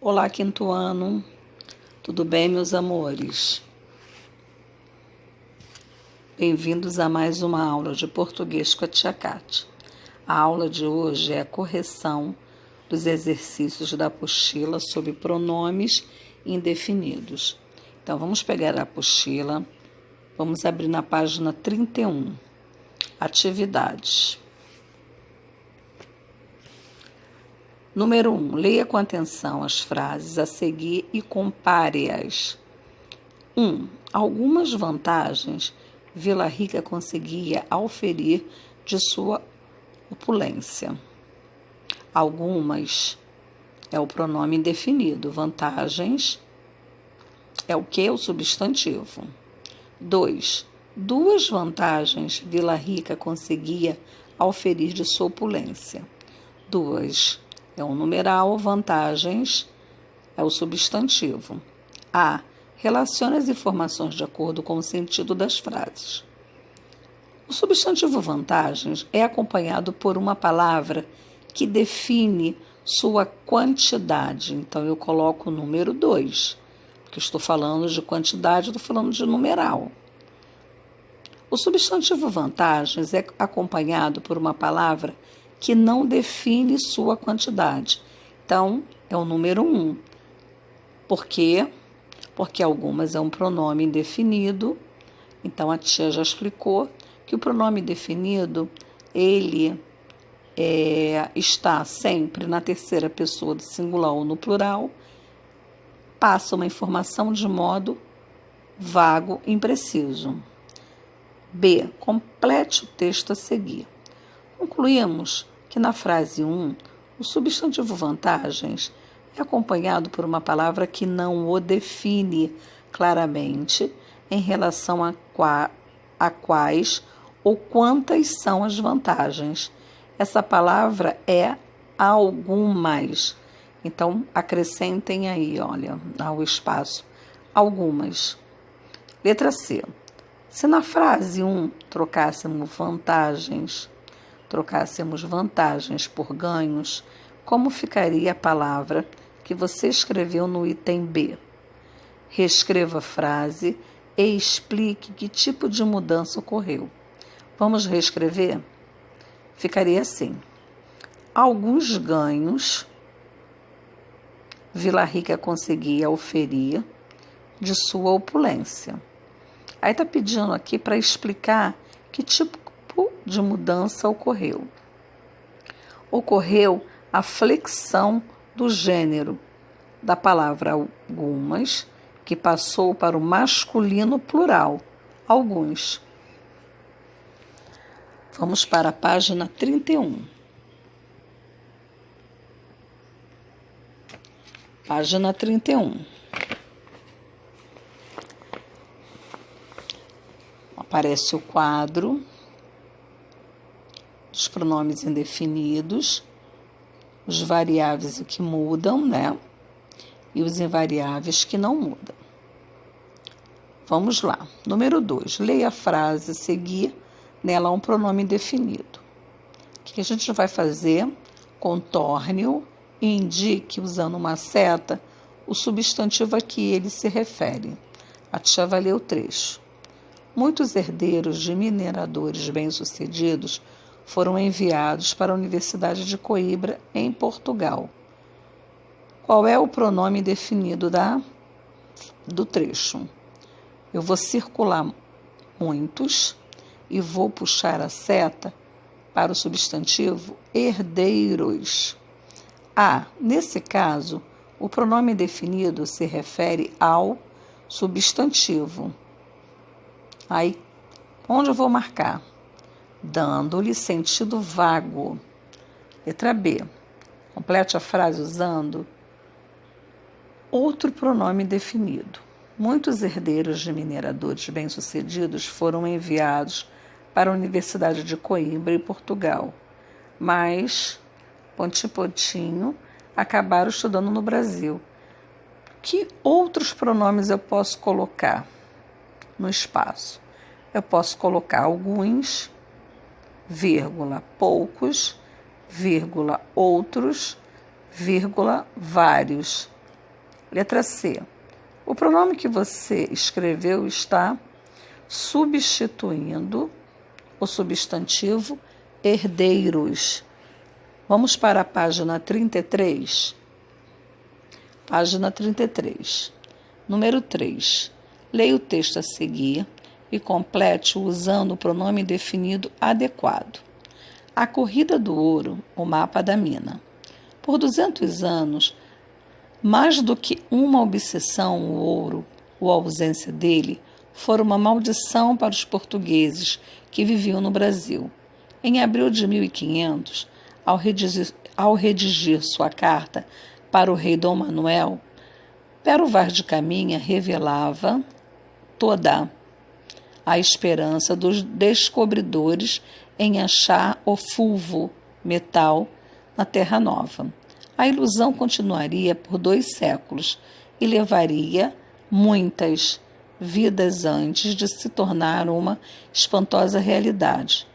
Olá, quinto ano. Tudo bem, meus amores? Bem-vindos a mais uma aula de português com a tia Cátia. A aula de hoje é a correção dos exercícios da apostila sobre pronomes indefinidos. Então, vamos pegar a apostila, vamos abrir na página 31. Atividades. Número 1. Leia com atenção as frases a seguir e compare-as. 1. Algumas vantagens Vila Rica conseguia auferir de sua opulência. Algumas é o pronome indefinido. Vantagens é o que? O substantivo. 2. Duas vantagens Vila Rica conseguia auferir de sua opulência. 2. É um numeral, vantagens é o substantivo. A. Relacione as informações de acordo com o sentido das frases. O substantivo vantagens é acompanhado por uma palavra que define sua quantidade. Então, eu coloco o número 2, porque estou falando de quantidade, estou falando de numeral. O substantivo vantagens é acompanhado por uma palavra que não define sua quantidade. Então, é o número 1. Por quê? Porque algumas é um pronome indefinido. Então, a tia já explicou que o pronome indefinido, ele está sempre na terceira pessoa do singular ou no plural, passa uma informação de modo vago, impreciso. B. Complete o texto a seguir. Concluímos que na frase 1, o substantivo vantagens é acompanhado por uma palavra que não o define claramente em relação a quais ou quantas são as vantagens. Essa palavra é algumas. Então, acrescentem aí, olha, ao espaço, algumas. Letra C. Se na frase 1 trocássemos vantagens por ganhos, como ficaria a palavra que você escreveu no item B? Reescreva a frase e explique que tipo de mudança ocorreu. Vamos reescrever? Ficaria assim: alguns ganhos Vila Rica conseguia auferir de sua opulência. Aí está pedindo aqui para explicar que tipo de mudança ocorreu. Ocorreu a flexão do gênero da palavra algumas, que passou para o masculino plural, alguns. Vamos para a página 31. Página 31. Aparece o quadro dos pronomes indefinidos, os variáveis que mudam, né? E os invariáveis que não mudam. Vamos lá. Número 2. Leia a frase a seguir, nela um pronome indefinido. O que a gente vai fazer? Contorne-o e indique, usando uma seta, o substantivo a que ele se refere. A tia vai ler o trecho. Muitos herdeiros de mineradores bem-sucedidos foram enviados para a Universidade de Coimbra, em Portugal. Qual é o pronome definido do trecho? Eu vou circular muitos e vou puxar a seta para o substantivo herdeiros. Nesse caso, o pronome definido se refere ao substantivo. Aí, onde eu vou marcar? Dando-lhe sentido vago. Letra B. Complete a frase usando outro pronome definido. Muitos herdeiros de mineradores bem-sucedidos foram enviados para a Universidade de Coimbra, em Portugal, mas, pontinho, acabaram estudando no Brasil. Que outros pronomes eu posso colocar no espaço? Eu posso colocar alguns, vírgula, poucos, vírgula, outros, vírgula, vários. Letra C. O pronome que você escreveu está substituindo o substantivo herdeiros. Vamos para a página 33. Página 33. Número 3. Leia o texto a seguir e complete usando o pronome definido adequado. A corrida do ouro, o mapa da mina. Por 200 anos, mais do que uma obsessão, o ouro ou a ausência dele foram uma maldição para os portugueses que viviam no Brasil. Em abril de 1500, ao redigir sua carta para o rei Dom Manuel, Pero Vaz de Caminha revelava toda a esperança dos descobridores em achar o fulvo, metal, na Terra Nova. A ilusão continuaria por 2 séculos e levaria muitas vidas antes de se tornar uma espantosa realidade.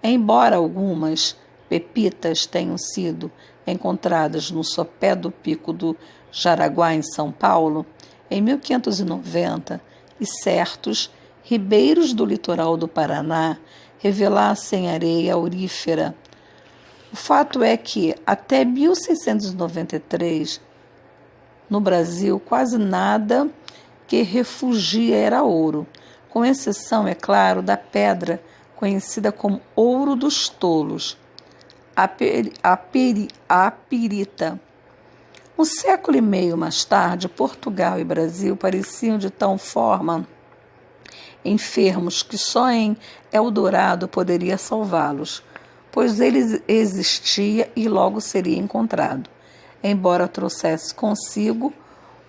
Embora algumas pepitas tenham sido encontradas no sopé do Pico do Jaraguá, em São Paulo, em 1590, e certos ribeiros do litoral do Paraná revelassem areia aurífera. O fato é que, até 1693, no Brasil, quase nada que refugia era ouro, com exceção, é claro, da pedra conhecida como ouro dos tolos, a pirita. Um século e meio mais tarde, Portugal e Brasil pareciam de tal forma enfermos que só em Eldorado poderia salvá-los, pois ele existia e logo seria encontrado, embora trouxesse consigo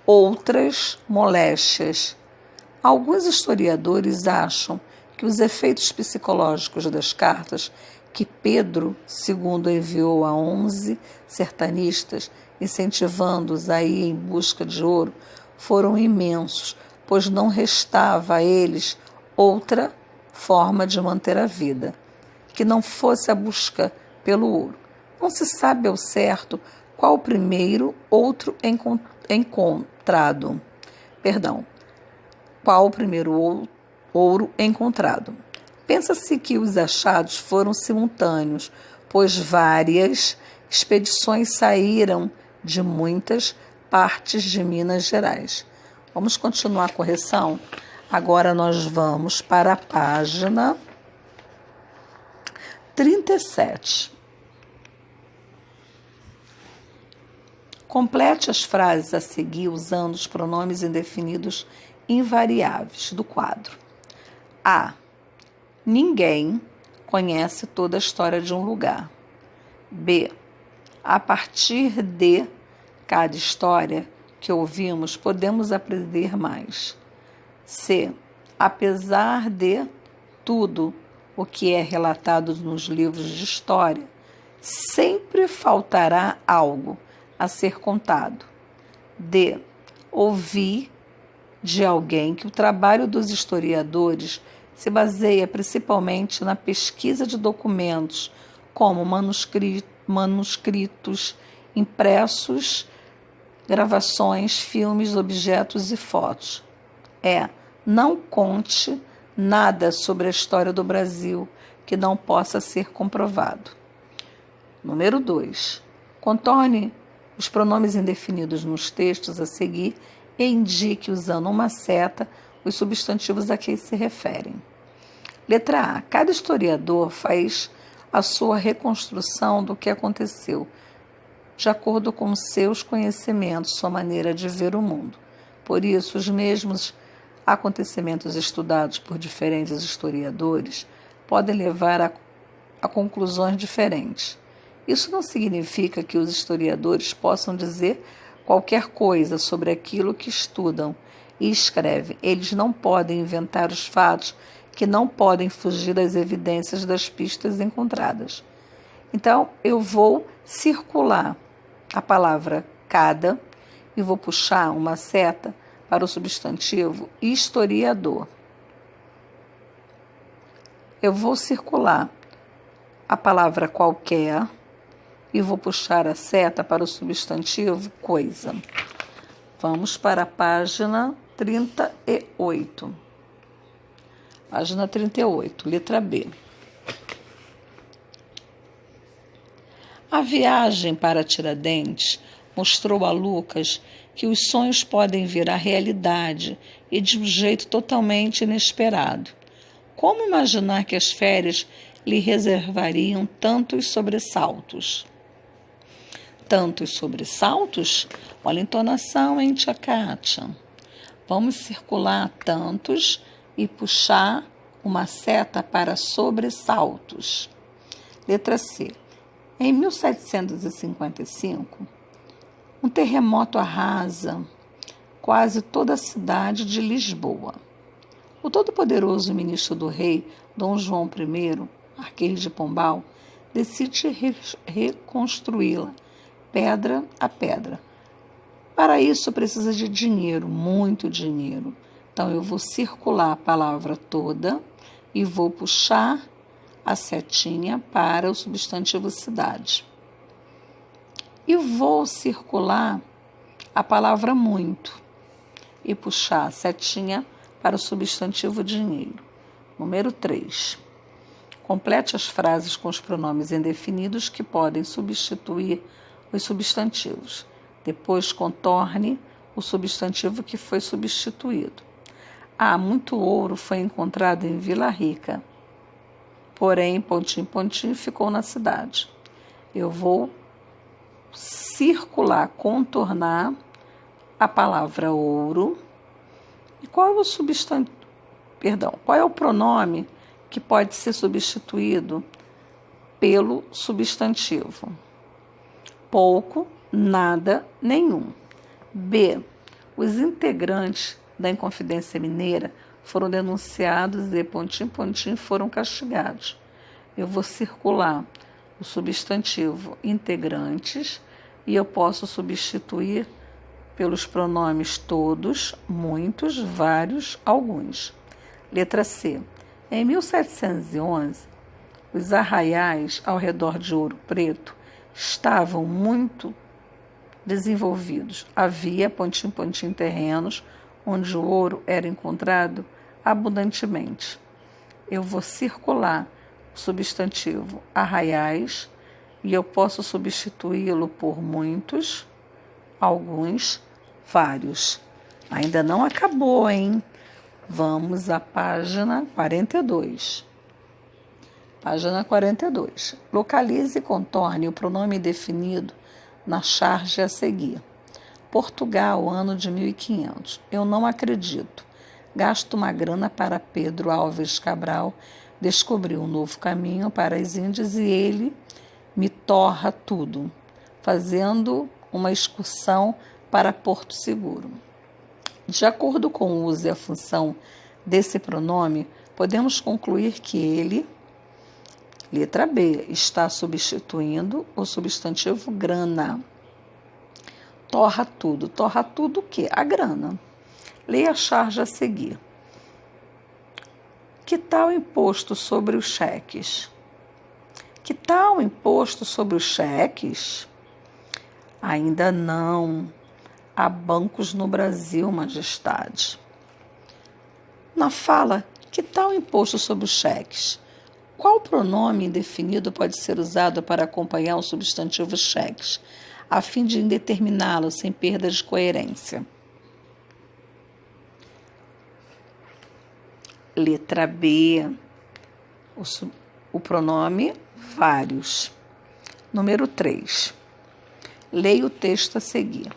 outras moléstias. Alguns historiadores acham que os efeitos psicológicos das cartas que Pedro II enviou a 11 sertanistas, incentivando-os a ir em busca de ouro, foram imensos, pois não restava a eles outra forma de manter a vida, que não fosse a busca pelo ouro. Não se sabe ao certo qual o primeiro ouro encontrado. Pensa-se que os achados foram simultâneos, pois várias expedições saíram de muitas partes de Minas Gerais. Vamos continuar a correção? Agora nós vamos para a página 37. Complete as frases a seguir usando os pronomes indefinidos invariáveis do quadro. A. Ninguém conhece toda a história de um lugar. B. A partir de cada história que ouvimos, podemos aprender mais. C. Apesar de tudo o que é relatado nos livros de história, sempre faltará algo a ser contado. D. Ouvi de alguém que o trabalho dos historiadores se baseia principalmente na pesquisa de documentos, como manuscritos, impressos, gravações, filmes, objetos e fotos. Não conte nada sobre a história do Brasil que não possa ser comprovado. Número 2. Contorne os pronomes indefinidos nos textos a seguir e indique, usando uma seta, os substantivos a que se referem. Letra A. Cada historiador faz a sua reconstrução do que aconteceu, de acordo com seus conhecimentos, sua maneira de ver o mundo. Por isso, os mesmos acontecimentos estudados por diferentes historiadores podem levar a conclusões diferentes. Isso não significa que os historiadores possam dizer qualquer coisa sobre aquilo que estudam e escrevem. Eles não podem inventar os fatos que não podem fugir das evidências das pistas encontradas. Então, eu vou circular a palavra cada e vou puxar uma seta para o substantivo historiador. Eu vou circular a palavra qualquer e vou puxar a seta para o substantivo coisa. Vamos para a página 38. Página 38, letra B. A viagem para Tiradentes mostrou a Lucas que os sonhos podem virar realidade e de um jeito totalmente inesperado. Como imaginar que as férias lhe reservariam tantos sobressaltos? Tantos sobressaltos? Olha a entonação, hein, tia Kátia? Vamos circular tantos e puxar uma seta para sobressaltos. Letra C. Em 1755, um terremoto arrasa quase toda a cidade de Lisboa. O todo-poderoso ministro do rei, Dom João I, Marquês de Pombal, decide reconstruí-la, pedra a pedra. Para isso precisa de dinheiro, muito dinheiro. Então eu vou circular a palavra toda e vou puxar a setinha para o substantivo cidade. E vou circular a palavra muito e puxar a setinha para o substantivo dinheiro. Número 3. Complete as frases com os pronomes indefinidos que podem substituir os substantivos. Depois contorne o substantivo que foi substituído. Muito ouro foi encontrado em Vila Rica. Porém, pontinho, pontinho, ficou na cidade. Eu vou circular, contornar a palavra ouro. E qual é qual é o pronome que pode ser substituído pelo substantivo? Pouco, nada, nenhum. B. Os integrantes da Inconfidência Mineira foram denunciados e, pontinho, pontinho, foram castigados. Eu vou circular o substantivo integrantes e eu posso substituir pelos pronomes todos, muitos, vários, alguns. Letra C. Em 1711, os arraiais ao redor de Ouro Preto estavam muito desenvolvidos. Havia, pontinho, pontinho, terrenos onde o ouro era encontrado abundantemente. Eu vou circular o substantivo arraiais e eu posso substituí-lo por muitos, alguns, vários. Ainda não acabou, hein? Vamos à página 42. Página 42. Localize e contorne o pronome definido na charge a seguir. Portugal, ano de 1500. Eu não acredito. Gasto uma grana para Pedro Álvares Cabral descobrir um novo caminho para as Índias e ele me torra tudo, fazendo uma excursão para Porto Seguro. De acordo com o uso e a função desse pronome, podemos concluir que ele, letra B, está substituindo o substantivo grana. Torra tudo. Torra tudo o quê? A grana. Leia a charge a seguir. Que tal o imposto sobre os cheques? Que tal o imposto sobre os cheques? Ainda não. Há bancos no Brasil, majestade. Na fala, que tal o imposto sobre os cheques? Qual pronome indefinido pode ser usado para acompanhar o substantivo cheques, a fim de indeterminá-lo sem perda de coerência? Letra B, o pronome vários. Número 3. Leia o texto a seguir.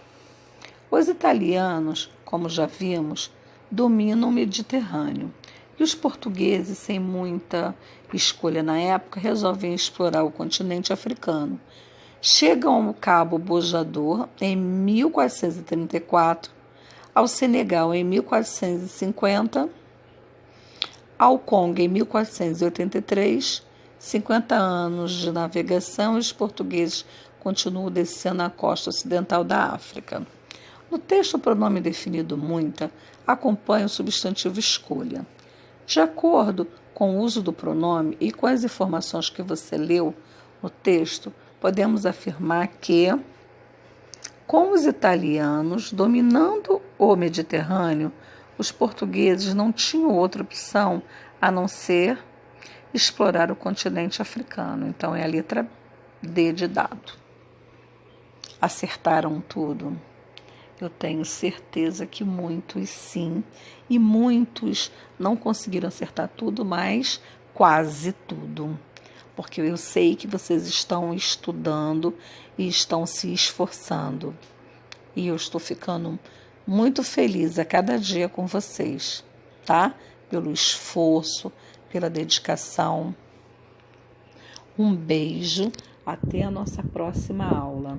Os italianos, como já vimos, dominam o Mediterrâneo e os portugueses, sem muita escolha na época, resolvem explorar o continente africano. Chegam ao Cabo Bojador em 1434, ao Senegal em 1450, ao Congo em 1483, 50 anos de navegação e os portugueses continuam descendo a costa ocidental da África. No texto, o pronome definido muita acompanha o substantivo escolha. De acordo Com o uso do pronome e com as informações que você leu no texto, podemos afirmar que, com os italianos dominando o Mediterrâneo, os portugueses não tinham outra opção a não ser explorar o continente africano. Então, é a letra D de dado. Acertaram tudo? Eu tenho certeza que muitos sim, e muitos não conseguiram acertar tudo, mas quase tudo. Porque eu sei que vocês estão estudando e estão se esforçando. E eu estou ficando muito feliz a cada dia com vocês, tá? Pelo esforço, pela dedicação. Um beijo, até a nossa próxima aula.